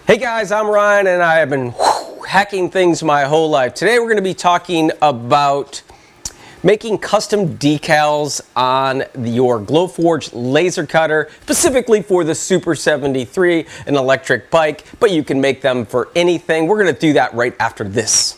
Hey guys, I'm Ryan and I have been hacking things my whole life. Today we're going to be talking about making custom decals on your Glowforge laser cutter, specifically for the Super 73, an electric bike, but you can make them for anything. We're going to do that right after this.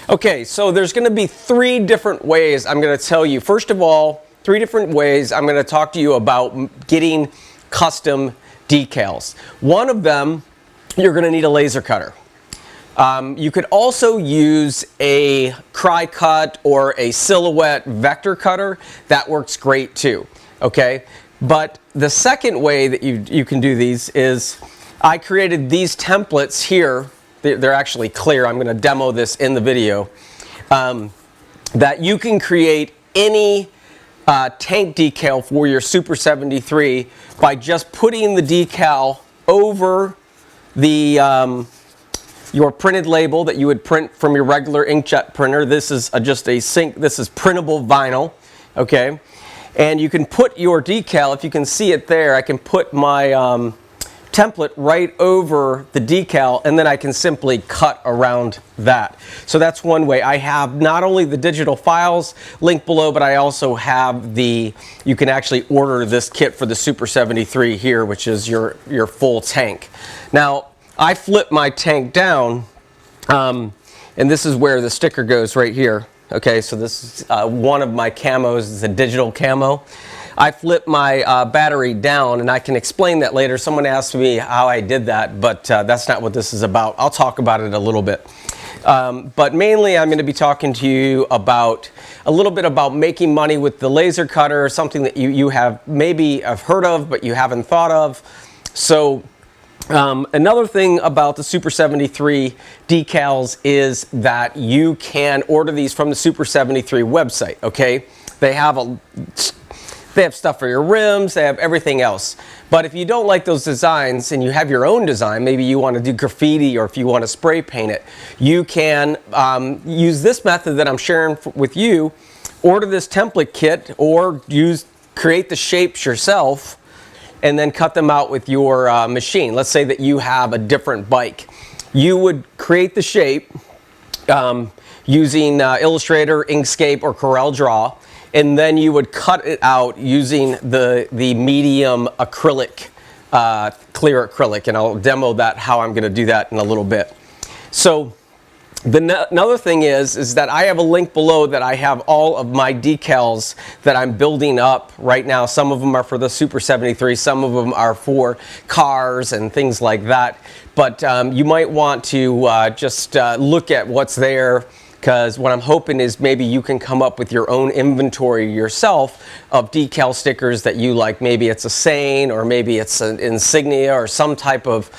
Okay, so there's going to be three different ways I'm going to tell you. First of all, three different ways I'm going to talk to you about getting custom decals. One of them, you're going to need a laser cutter. You could also use a cry cut or a silhouette vector cutter. That works great too, okay? But the second way that you can do these is I created these templates here. They're actually clear. I'm going to demo this in the video. That you can create any tank decal for your Super 73 by just putting the decal over the your printed label that you would print from your regular inkjet printer. This is this is printable vinyl, okay? And you can put your decal, if you can see it there, I can put my template right over the decal and then I can simply cut around that. So that's one way. I have not only the digital files linked below, but I also have you can actually order this kit for the Super 73 here, which is your full tank. Now, I flip my tank down, and this is where the sticker goes right here. Okay, so this is one of my camos, it's a digital camo. I flip my battery down, and I can explain that later. Someone asked me how I did that, but that's not what this is about. I'll talk about it a little bit. But mainly I'm going to be talking to you about a little bit about making money with the laser cutter, something that you have maybe have heard of, but you haven't thought of. So another thing about the Super 73 decals is that you can order these from the Super 73 website, okay? They have stuff for your rims, they have everything else. But if you don't like those designs and you have your own design, maybe you want to do graffiti or if you want to spray paint it, you can use this method that I'm sharing with you. Order this template kit or create the shapes yourself and then cut them out with your machine. Let's say that you have a different bike. You would create the shape using Illustrator, Inkscape, or CorelDRAW. And then you would cut it out using the medium acrylic, clear acrylic, and I'll demo that, how I'm going to do that in a little bit. So another thing is that I have a link below that I have all of my decals that I'm building up right now. Some of them are for the Super 73, some of them are for cars and things like that. But you might want to just look at what's there, because what I'm hoping is maybe you can come up with your own inventory yourself of decal stickers that you like. Maybe it's a saying, or maybe it's an insignia, or some type of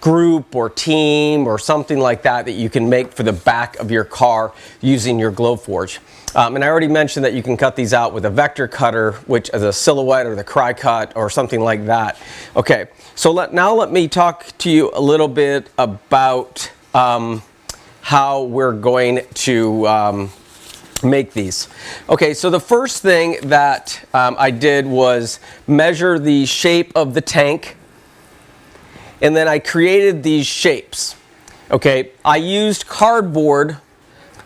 group or team or something like that that you can make for the back of your car using your Glowforge. And I already mentioned that you can cut these out with a vector cutter, which is a silhouette or the cry cut or something like that. Okay, so now let me talk to you a little bit about how we're going to make these. Okay, so the first thing that I did was measure the shape of the tank, and then I created these shapes. Okay, I used cardboard.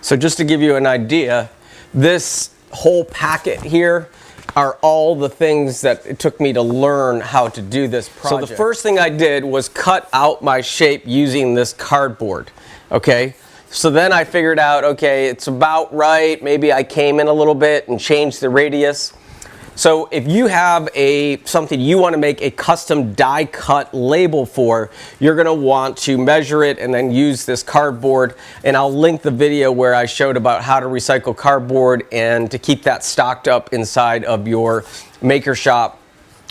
So just to give you an idea, this whole packet here are all the things that it took me to learn how to do this project. So the first thing I did was cut out my shape using this cardboard. Okay, so then I figured out, okay, it's about right. Maybe I came in a little bit and changed the radius. So if you have something you want to make a custom die cut label for, you're going to want to measure it and then use this cardboard. And I'll link the video where I showed about how to recycle cardboard and to keep that stocked up inside of your maker shop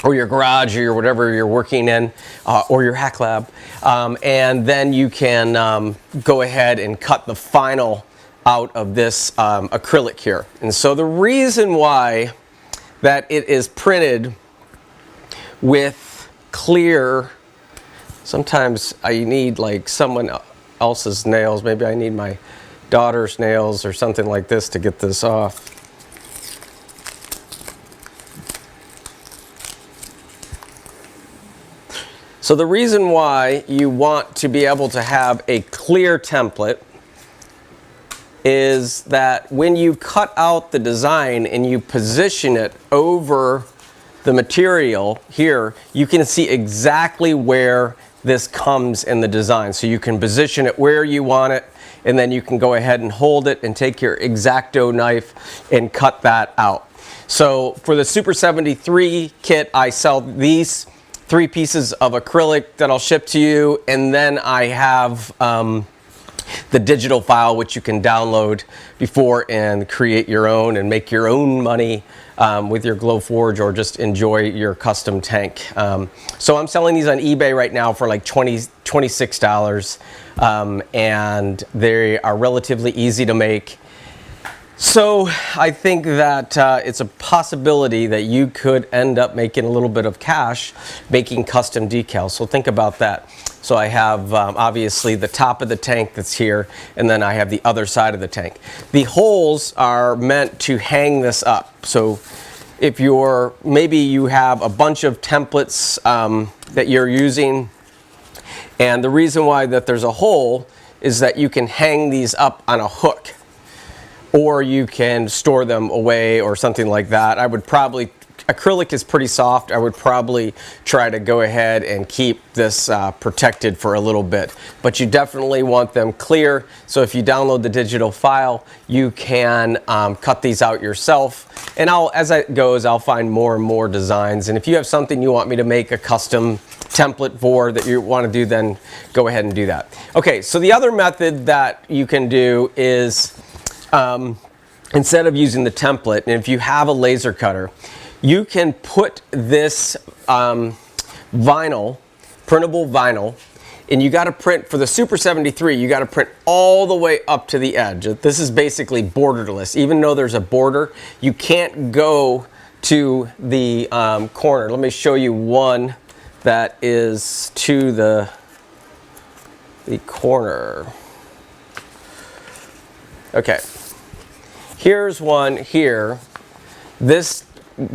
or your garage or whatever you're working in, or your hackLAB. And then you can go ahead and cut the final out of this acrylic here. And so the reason why that it is printed with clear, sometimes I need like someone else's nails. Maybe I need my daughter's nails or something like this to get this off. So the reason why you want to be able to have a clear template is that when you cut out the design and you position it over the material here, you can see exactly where this comes in the design. So you can position it where you want it, and then you can go ahead and hold it and take your X-Acto knife and cut that out. So for the Super 73 kit, I sell these 3 pieces of acrylic that I'll ship to you, and then I have the digital file, which you can download before and create your own and make your own money with your Glowforge, or just enjoy your custom tank. So I'm selling these on eBay right now for like $26, and they are relatively easy to make. So I think that it's a possibility that you could end up making a little bit of cash making custom decals. So think about that. So I have obviously the top of the tank that's here, and then I have the other side of the tank. The holes are meant to hang this up. So if maybe you have a bunch of templates that you're using, and the reason why that there's a hole is that you can hang these up on a hook, or you can store them away or something like that. I would probably, acrylic is pretty soft. I would probably try to go ahead and keep this protected for a little bit. But you definitely want them clear. So if you download the digital file, you can cut these out yourself. And as it goes, I'll find more and more designs. And if you have something you want me to make a custom template for that you want to do, then go ahead and do that. Okay, so the other method that you can do is, instead of using the template, and if you have a laser cutter, you can put this vinyl, printable vinyl, and you got to print for the Super 73, you got to print all the way up to the edge. This is basically borderless. Even though there's a border, you can't go to the corner. Let me show you one that is to the corner. Okay. Here's one here. This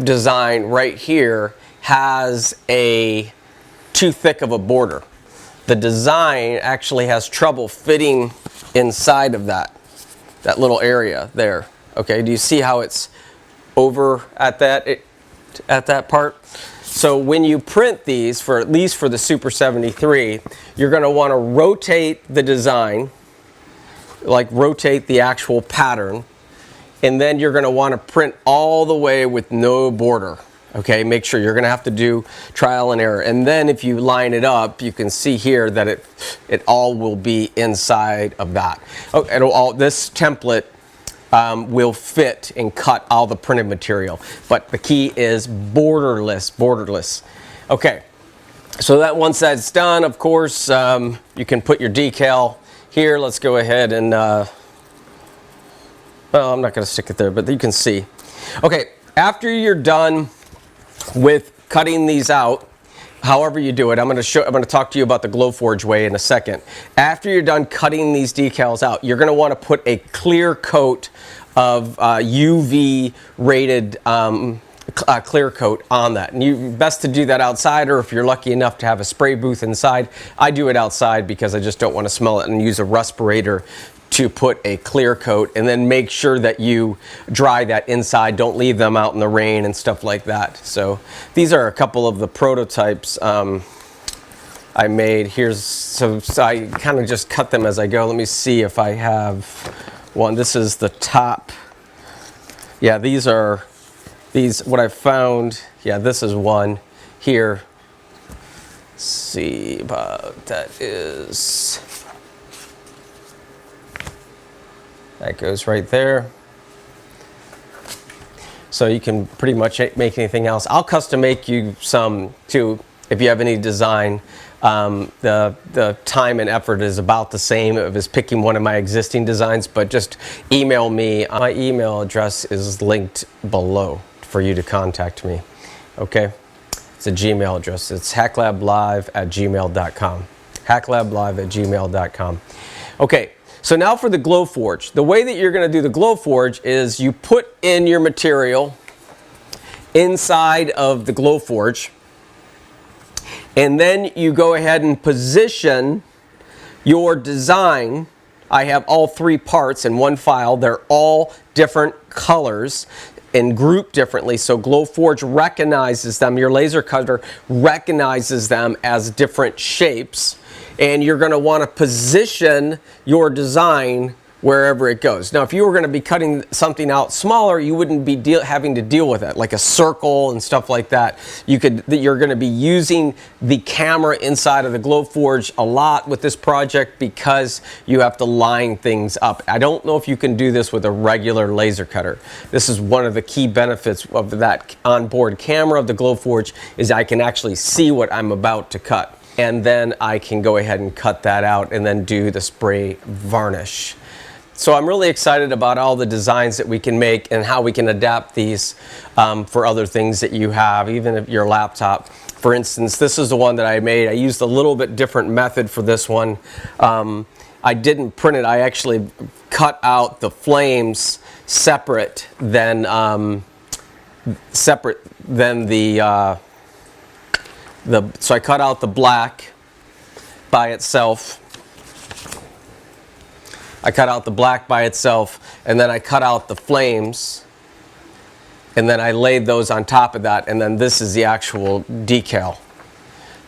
design right here has too thick of a border. The design actually has trouble fitting inside of that little area there. Okay, do you see how it's over at that part? So when you print these, at least for the Super 73, you're going to want to rotate the design, like rotate the actual pattern, and then you're going to want to print all the way with no border. Okay, make sure you're going to have to do trial and error. And then if you line it up, you can see here that it all will be inside of that. Oh, this template will fit and cut all the printed material. But the key is borderless. Okay, so that once that's done, of course, you can put your decal here. Let's go ahead and well, I'm not going to stick it there, but you can see. Okay, after you're done with cutting these out, however you do it, I'm going to talk to you about the Glowforge way in a second. After you're done cutting these decals out, you're going to want to put a clear coat of UV rated clear coat on that. And best to do that outside, or if you're lucky enough to have a spray booth inside. I do it outside because I just don't want to smell it, and use a respirator to put a clear coat, and then make sure that you dry that inside. Don't leave them out in the rain and stuff like that. So these are a couple of the prototypes I made. So I kind of just cut them as I go. Let me see if I have one. This is the top. Yeah, what I found. Yeah, this is one here. Let's see about that is. That goes right there. So you can pretty much make anything else. I'll custom make you some too if you have any design. The time and effort is about the same as picking one of my existing designs, but just email me. My email address is linked below for you to contact me. Okay? It's a Gmail address. It's hacklablive@gmail.com. hacklablive@gmail.com. Okay, so now for the Glowforge. The way that you're going to do the Glowforge is you put in your material inside of the Glowforge, and then you go ahead and position your design. I have all 3 parts in one file. They're all different colors and grouped differently, so Glowforge recognizes them. Your laser cutter recognizes them as different shapes, and you're going to want to position your design wherever it goes. Now, if you were going to be cutting something out smaller, you wouldn't be having to deal with it, like a circle and stuff like that. You're going to be using the camera inside of the Glowforge a lot with this project because you have to line things up. I don't know if you can do this with a regular laser cutter. This is one of the key benefits of that onboard camera of the Glowforge, is I can actually see what I'm about to cut. And then I can go ahead and cut that out and then do the spray varnish. So I'm really excited about all the designs that we can make and how we can adapt these for other things that you have, even if your laptop. For instance, this is the one that I made. I used a little bit different method for this one. I didn't print it. I actually cut out the flames separate than the so I cut out the black by itself. I cut out the black by itself, and then I cut out the flames, and then I laid those on top of that, and then this is the actual decal.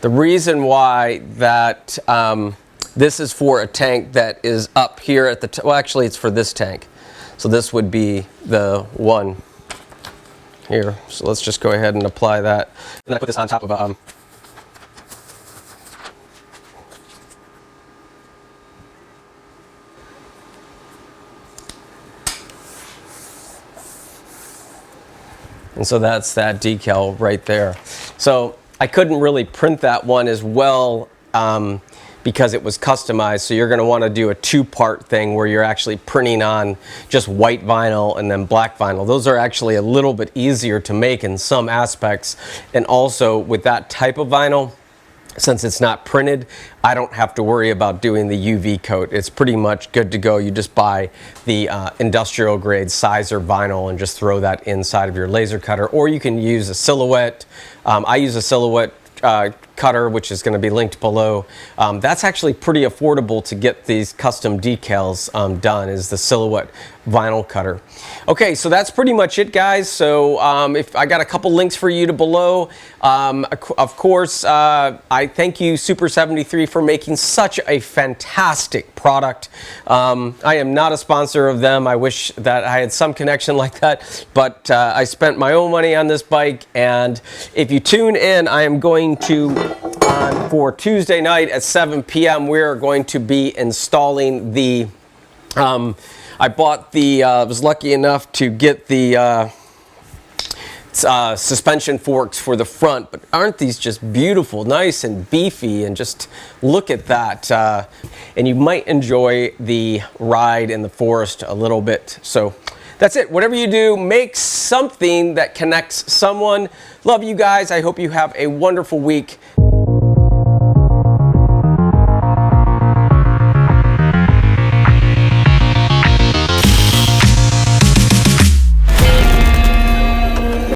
The reason why that this is for a tank that is up here at the well, actually it's for this tank. So this would be the one here. So let's just go ahead and apply that. And I put this on top of and so that's that decal right there. So I couldn't really print that one as well because it was customized. So you're going to want to do a 2-part thing where you're actually printing on just white vinyl and then black vinyl. Those are actually a little bit easier to make in some aspects. And also with that type of vinyl, since it's not printed, I don't have to worry about doing the UV coat. It's pretty much good to go. You just buy the industrial grade sizer vinyl and just throw that inside of your laser cutter, or you can use a Silhouette. I use a Silhouette cutter, which is going to be linked below. That's actually pretty affordable to get these custom decals done, is the Silhouette vinyl cutter. Okay, so that's pretty much it, guys. So if I got a couple links for you to below. Of course, I thank you Super73 for making such a fantastic product. I am not a sponsor of them. I wish that I had some connection like that, but I spent my own money on this bike, and if you tune in, I am going to for Tuesday night at 7 p.m. we're going to be installing the I bought the was lucky enough to get the suspension forks for the front, but aren't these just beautiful, nice and beefy, and just look at that. And you might enjoy the ride in the forest a little bit. So that's it. Whatever you do, make something that connects someone. Love you guys. I hope you have a wonderful week.